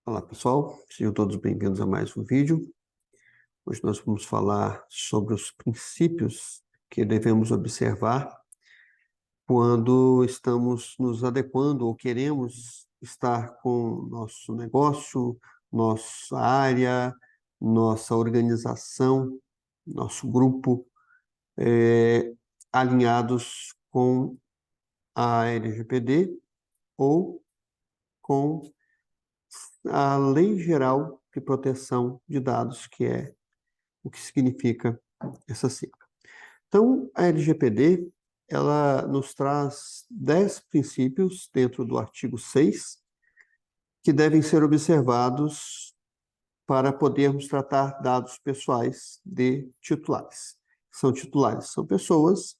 Olá pessoal, sejam todos bem-vindos a mais um vídeo. Hoje nós vamos falar sobre os princípios que devemos observar quando estamos nos adequando ou queremos estar com nosso negócio, nossa área, nossa organização, nosso grupo, alinhados com a LGPD ou com a Lei Geral de Proteção de Dados, que é o que significa essa sigla. Então, a LGPD, ela nos traz 10 princípios dentro do artigo 6, que devem ser observados para podermos tratar dados pessoais de titulares. São titulares, são pessoas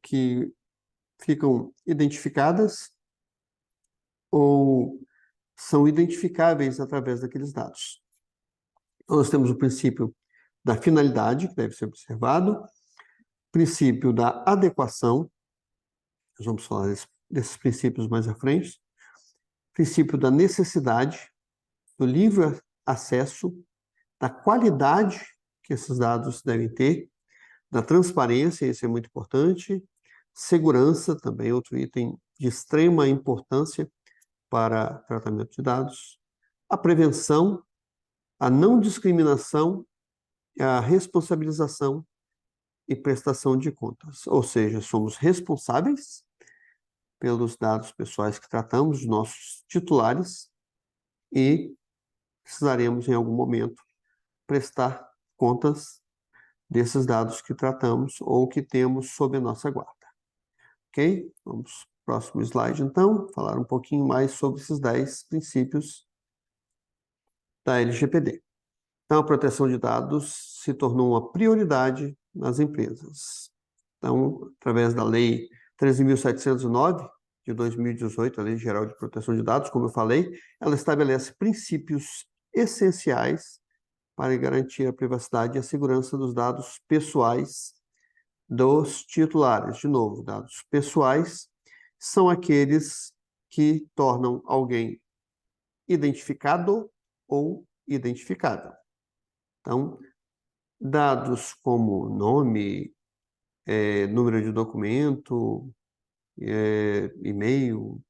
que ficam identificadas ou são identificáveis através daqueles dados. Então, nós temos o princípio da finalidade, que deve ser observado, princípio da adequação, nós vamos falar desses princípios mais à frente, princípio da necessidade, do livre acesso, da qualidade que esses dados devem ter, da transparência, isso é muito importante, segurança, também outro item de extrema importância para tratamento de dados, a prevenção, a não discriminação, a responsabilização e prestação de contas. Ou seja, somos responsáveis pelos dados pessoais que tratamos, os nossos titulares, e precisaremos, em algum momento, prestar contas desses dados que tratamos ou que temos sob a nossa guarda. Ok? Vamos para o próximo slide, então, falar um pouquinho mais sobre esses 10 princípios da LGPD. Então, a proteção de dados se tornou uma prioridade nas empresas. Então, através da Lei 13.709, de 2018, a Lei Geral de Proteção de Dados, como eu falei, ela estabelece princípios essenciais para garantir a privacidade e a segurança dos dados pessoais dos titulares. De novo, dados pessoais são aqueles que tornam alguém identificado ou identificável. Então, dados como nome, número de documento, e-mail,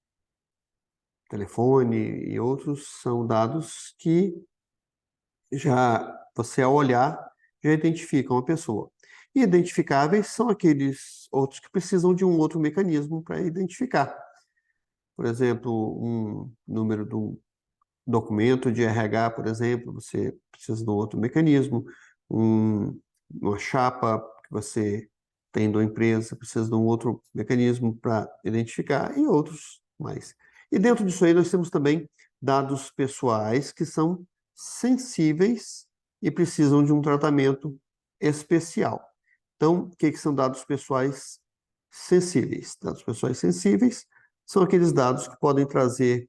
telefone e outros são dados que você ao olhar já identificam a pessoa. E identificáveis são aqueles outros que precisam de um outro mecanismo para identificar. Por exemplo, um número de um documento de RH, por exemplo, você precisa de um outro mecanismo, uma chapa que você tem da empresa, precisa de um outro mecanismo para identificar e outros mais. E dentro disso aí nós temos também dados pessoais que são sensíveis e precisam de um tratamento especial. Então, o que são dados pessoais sensíveis? Dados pessoais sensíveis são aqueles dados que podem trazer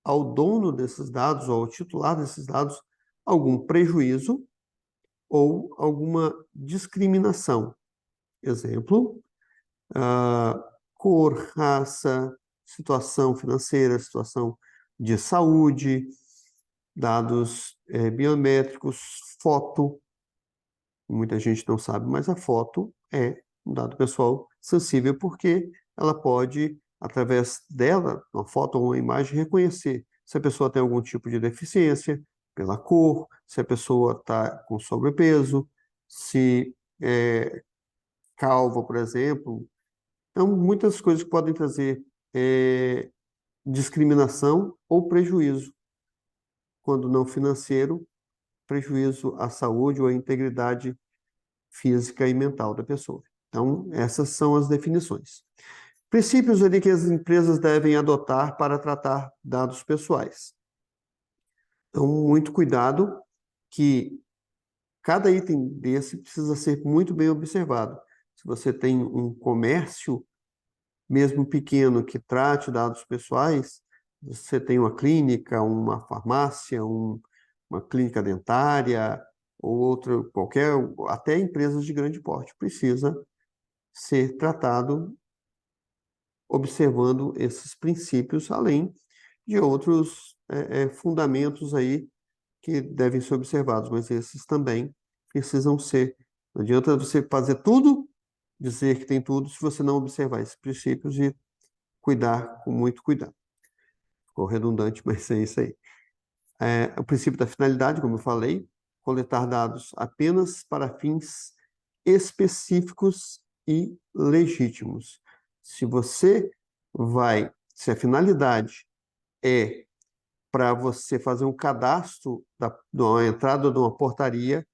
ao dono desses dados, ou ao titular desses dados, algum prejuízo ou alguma discriminação. Exemplo, cor, raça, situação financeira, situação de saúde, dados biométricos, foto. Muita gente não sabe, mas a foto é um dado pessoal sensível porque ela pode, através dela, uma foto ou uma imagem, reconhecer se a pessoa tem algum tipo de deficiência, pela cor, se a pessoa está com sobrepeso, se é calva, por exemplo. Então, muitas coisas que podem trazer discriminação ou prejuízo, quando não financeiro, prejuízo à saúde ou à integridade física e mental da pessoa. Então, essas são as definições. Princípios ali que as empresas devem adotar para tratar dados pessoais. Então, muito cuidado que cada item desse precisa ser muito bem observado. Se você tem um comércio, mesmo pequeno, que trate dados pessoais, você tem uma clínica, uma farmácia, uma clínica dentária, ou outra, qualquer, até empresas de grande porte, precisa ser tratado observando esses princípios, além de outros fundamentos aí que devem ser observados, mas esses também precisam ser. Não adianta você fazer tudo, dizer que tem tudo, se você não observar esses princípios e cuidar com muito cuidado. Ficou redundante, mas é isso aí. O princípio da finalidade, como eu falei, coletar dados apenas para fins específicos e legítimos. Se a finalidade é para você fazer um cadastro de uma entrada de uma portaria,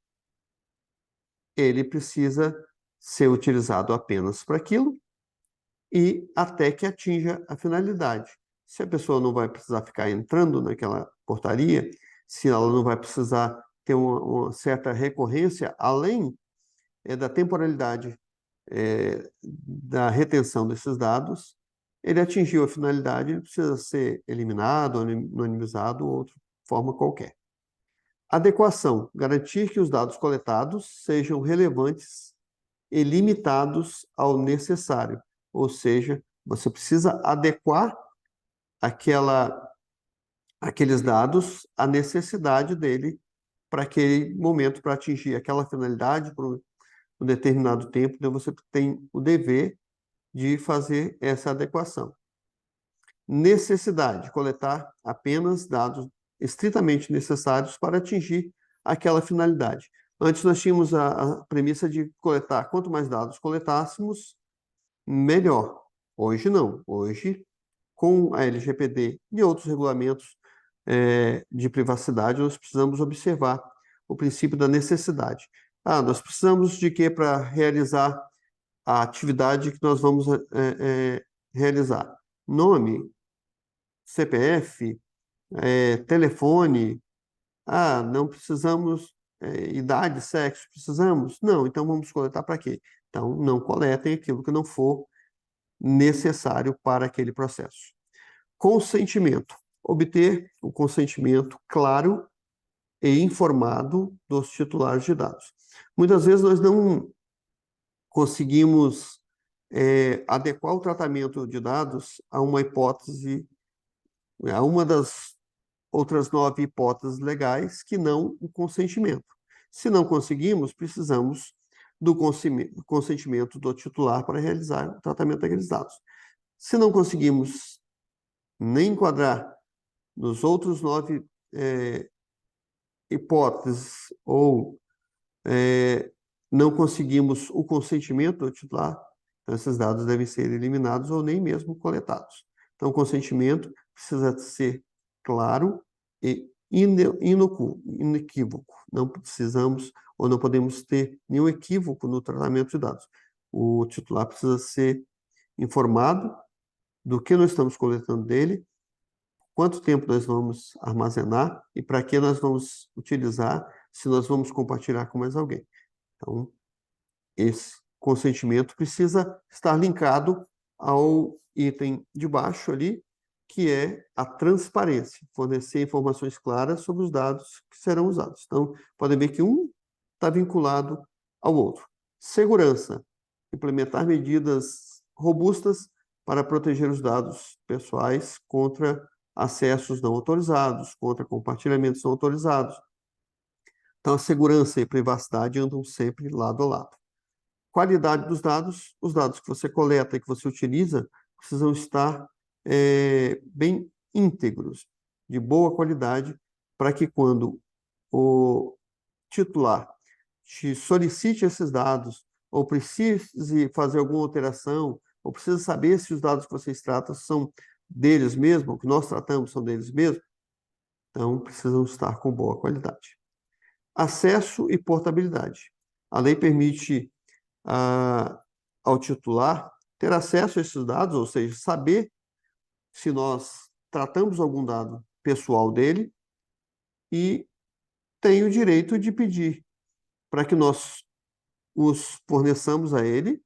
ele precisa ser utilizado apenas para aquilo e até que atinja a finalidade. Se a pessoa não vai precisar ficar entrando naquela portaria, se ela não vai precisar ter uma certa recorrência, além da temporalidade da retenção desses dados, ele atingiu a finalidade, ele precisa ser eliminado, anonimizado ou outra forma qualquer. Adequação, garantir que os dados coletados sejam relevantes e limitados ao necessário. Ou seja, você precisa adequar aqueles dados à necessidade dele para aquele momento, para atingir aquela finalidade por um determinado tempo. Então, você tem o dever de fazer essa adequação. Necessidade, coletar apenas dados estritamente necessários para atingir aquela finalidade. Antes nós tínhamos a premissa de coletar, quanto mais dados coletássemos, melhor. Hoje não. Hoje, com a LGPD e outros regulamentos de privacidade, nós precisamos observar o princípio da necessidade. Nós precisamos de quê para realizar a atividade que nós vamos realizar? Nome, CPF, telefone. Não precisamos idade, sexo, precisamos? Não, então vamos coletar para quê? Então, não coletem aquilo que não for necessário para aquele processo. Consentimento. Obter o consentimento claro e informado dos titulares de dados. Muitas vezes nós não conseguimos adequar o tratamento de dados a uma hipótese, a uma das outras 9 hipóteses legais que não o consentimento. Se não conseguimos, precisamos do consentimento do titular para realizar o tratamento daqueles dados. Se não conseguimos nem enquadrar nos outros 9 hipóteses ou não conseguimos o consentimento do titular, então esses dados devem ser eliminados ou nem mesmo coletados. Então, o consentimento precisa ser claro e inequívoco. Não precisamos ou não podemos ter nenhum equívoco no tratamento de dados. O titular precisa ser informado do que nós estamos coletando dele, quanto tempo nós vamos armazenar e para que nós vamos utilizar, se nós vamos compartilhar com mais alguém. Então, esse consentimento precisa estar linkado ao item de baixo ali, que é a transparência, fornecer informações claras sobre os dados que serão usados. Então, podem ver que um está vinculado ao outro. Segurança, implementar medidas robustas para proteger os dados pessoais contra acessos não autorizados, contra compartilhamentos não autorizados. Então, a segurança e a privacidade andam sempre lado a lado. Qualidade dos dados, os dados que você coleta e que você utiliza precisam estar bem íntegros, de boa qualidade, para que quando o titular te solicite esses dados, ou precise fazer alguma alteração, ou precisa saber se os dados que vocês tratam são deles mesmos, ou que nós tratamos são deles mesmos, então precisam estar com boa qualidade. Acesso e portabilidade. A lei permite ao titular ter acesso a esses dados, ou seja, saber se nós tratamos algum dado pessoal dele e tem o direito de pedir para que nós os forneçamos a ele,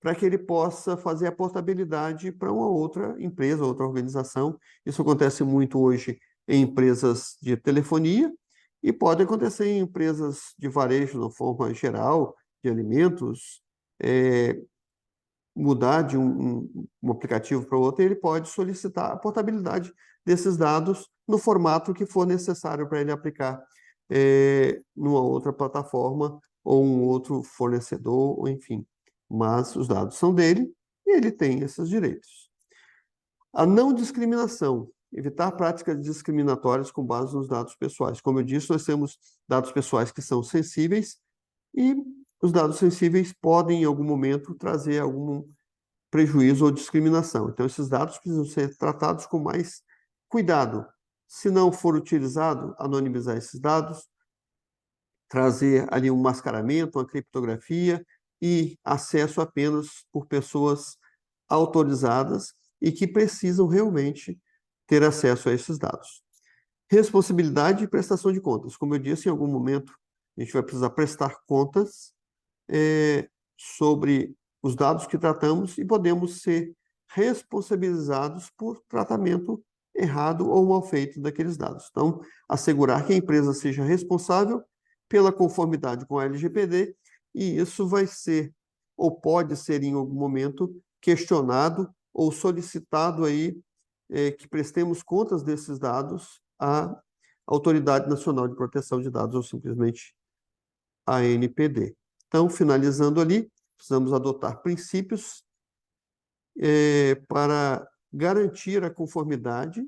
para que ele possa fazer a portabilidade para uma outra empresa, outra organização. Isso acontece muito hoje em empresas de telefonia e pode acontecer em empresas de varejo, de forma geral, de alimentos, mudar de um aplicativo para outro, ele pode solicitar a portabilidade desses dados no formato que for necessário para ele aplicar numa outra plataforma ou um outro fornecedor, ou enfim. Mas os dados são dele e ele tem esses direitos. A não discriminação. Evitar práticas discriminatórias com base nos dados pessoais. Como eu disse, nós temos dados pessoais que são sensíveis e os dados sensíveis podem, em algum momento, trazer algum prejuízo ou discriminação. Então, esses dados precisam ser tratados com mais cuidado. Se não for utilizado, anonimizar esses dados, trazer ali um mascaramento, uma criptografia e acesso apenas por pessoas autorizadas e que precisam realmente ter acesso a esses dados. Responsabilidade e prestação de contas. Como eu disse, em algum momento a gente vai precisar prestar contas sobre os dados que tratamos e podemos ser responsabilizados por tratamento errado ou mal feito daqueles dados. Então, assegurar que a empresa seja responsável pela conformidade com a LGPD, e isso vai ser, ou pode ser em algum momento, questionado ou solicitado aí que prestemos contas desses dados à Autoridade Nacional de Proteção de Dados, ou simplesmente a ANPD. Então, finalizando ali, precisamos adotar princípios para garantir a conformidade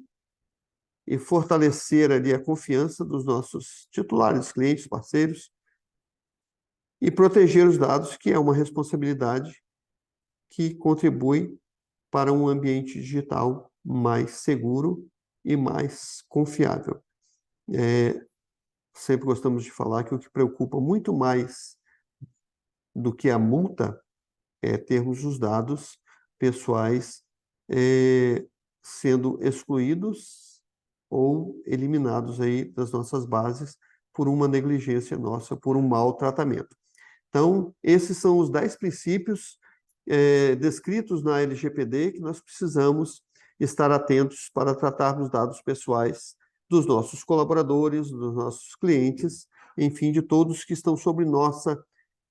e fortalecer ali a confiança dos nossos titulares, clientes, parceiros, e proteger os dados, que é uma responsabilidade que contribui para um ambiente digital mais seguro e mais confiável. Sempre gostamos de falar que o que preocupa muito mais do que a multa é termos os dados pessoais sendo excluídos ou eliminados aí das nossas bases por uma negligência nossa, por um mau tratamento. Então, esses são os 10 princípios descritos na LGPD que nós precisamos estar atentos para tratarmos dados pessoais dos nossos colaboradores, dos nossos clientes, enfim, de todos que estão sob nossa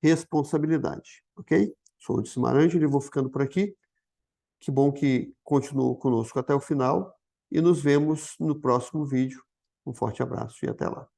responsabilidade, ok? Sou o Odísio Marangeli, vou ficando por aqui. Que bom que continuou conosco até o final e nos vemos no próximo vídeo. Um forte abraço e até lá.